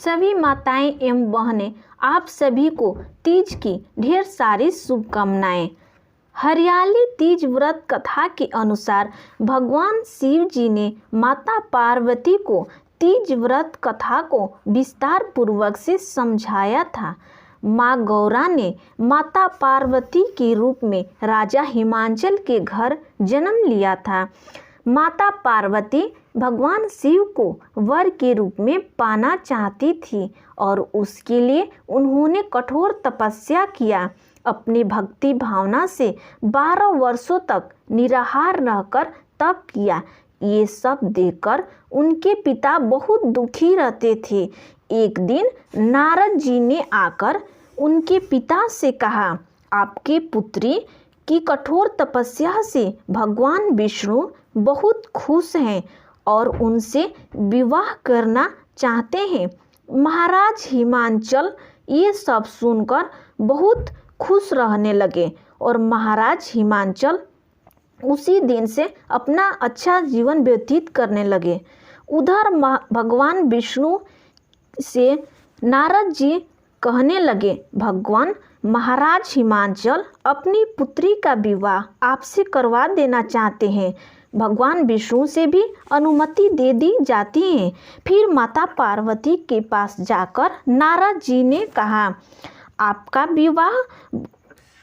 सभी माताएं एवं बहनें, आप सभी को तीज की ढेर सारी शुभकामनाएं। हरियाली तीज व्रत कथा के अनुसार भगवान शिव जी ने माता पार्वती को तीज व्रत कथा को विस्तार पूर्वक से समझाया था। माँ गौरा ने माता पार्वती के रूप में राजा हिमांचल के घर जन्म लिया था। माता पार्वती भगवान शिव को वर के रूप में पाना चाहती थी और उसके लिए उन्होंने कठोर तपस्या किया। अपनी भक्ति भावना से 12 वर्षों तक निराहार रहकर तप किया। ये सब देखकर उनके पिता बहुत दुखी रहते थे। एक दिन नारद जी ने आकर उनके पिता से कहा, आपकी पुत्री की कठोर तपस्या से भगवान विष्णु बहुत खुश हैं और उनसे विवाह करना चाहते हैं। महाराज हिमांचल ये सब सुनकर बहुत खुश रहने लगे और महाराज हिमांचल उसी दिन से अपना अच्छा जीवन व्यतीत करने लगे। उधर भगवान विष्णु से नारद जी कहने लगे, भगवान महाराज हिमांचल अपनी पुत्री का विवाह आपसे करवा देना चाहते हैं। भगवान विष्णु से भी अनुमति दे दी जाती है। फिर माता पार्वती के पास जाकर नारद जी ने कहा, आपका विवाह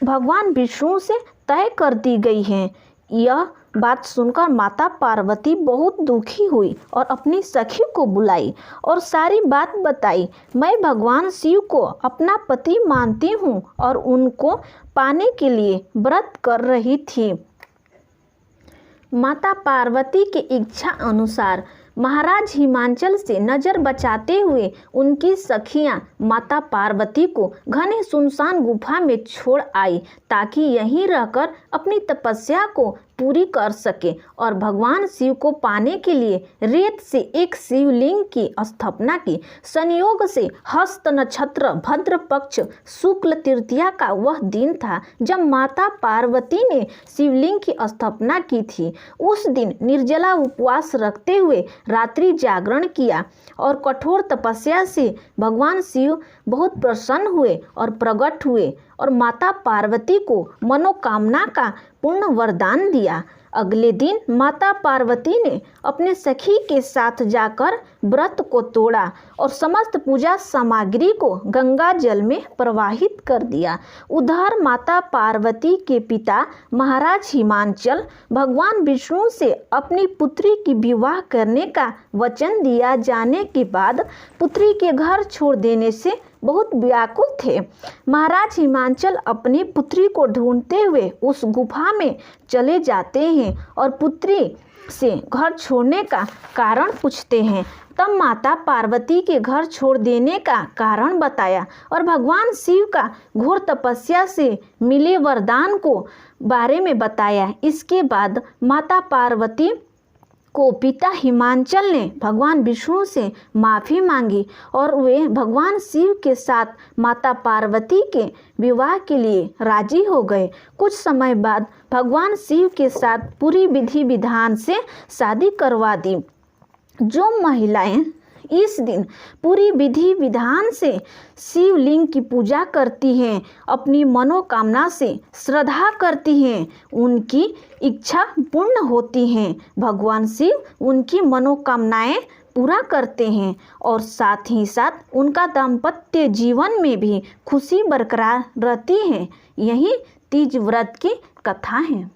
भगवान विष्णु से तय कर दी गई है। यह बात सुनकर माता पार्वती बहुत दुखी हुई और अपनी सखी को बुलाई और सारी बात बताई। मैं भगवान शिव को अपना पति मानती हूँ और उनको पाने के लिए व्रत कर रही थी। माता पार्वती की इच्छा अनुसार महाराज हिमांचल से नज़र बचाते हुए उनकी सखियां माता पार्वती को घने सुनसान गुफा में छोड़ आई ताकि यहीं रहकर अपनी तपस्या को पूरी कर सके और भगवान शिव को पाने के लिए रेत से एक शिवलिंग की स्थापना की। संयोग से हस्त नक्षत्र भद्र पक्ष शुक्ल तृतीया का वह दिन था जब माता पार्वती ने शिवलिंग की स्थापना की थी। उस दिन निर्जला उपवास रखते हुए रात्रि जागरण किया और कठोर तपस्या से भगवान शिव बहुत प्रसन्न हुए और प्रकट हुए और माता पार्वती को मनोकामना का पूर्ण वरदान दिया। अगले दिन माता पार्वती ने अपने सखी के साथ जाकर व्रत को तोड़ा और समस्त पूजा सामग्री को गंगा जल में प्रवाहित कर दिया। उधर माता पार्वती के पिता महाराज हिमांचल भगवान विष्णु से अपनी पुत्री की विवाह करने का वचन दिया जाने के बाद पुत्री के घर छोड़ देने से बहुत व्याकुल थे। महाराज हिमांचल अपनी पुत्री को ढूंढते हुए उस गुफा में चले जाते हैं और पुत्री से घर छोड़ने का कारण पूछते हैं। तब माता पार्वती के घर छोड़ देने का कारण बताया और भगवान शिव का घोर तपस्या से मिले वरदान को बारे में बताया। इसके बाद माता पार्वती को पिता हिमांचल ने भगवान विष्णु से माफ़ी मांगी और वे भगवान शिव के साथ माता पार्वती के विवाह के लिए राजी हो गए। कुछ समय बाद भगवान शिव के साथ पूरी विधि विधान से शादी करवा दी। जो महिलाएं इस दिन पूरी विधि विधान से शिवलिंग की पूजा करती हैं, अपनी मनोकामना से श्रद्धा करती हैं, उनकी इच्छा पूर्ण होती हैं। भगवान शिव उनकी मनोकामनाएं पूरा करते हैं और साथ ही साथ उनका दाम्पत्य जीवन में भी खुशी बरकरार रहती है। यही तीज व्रत की कथा है।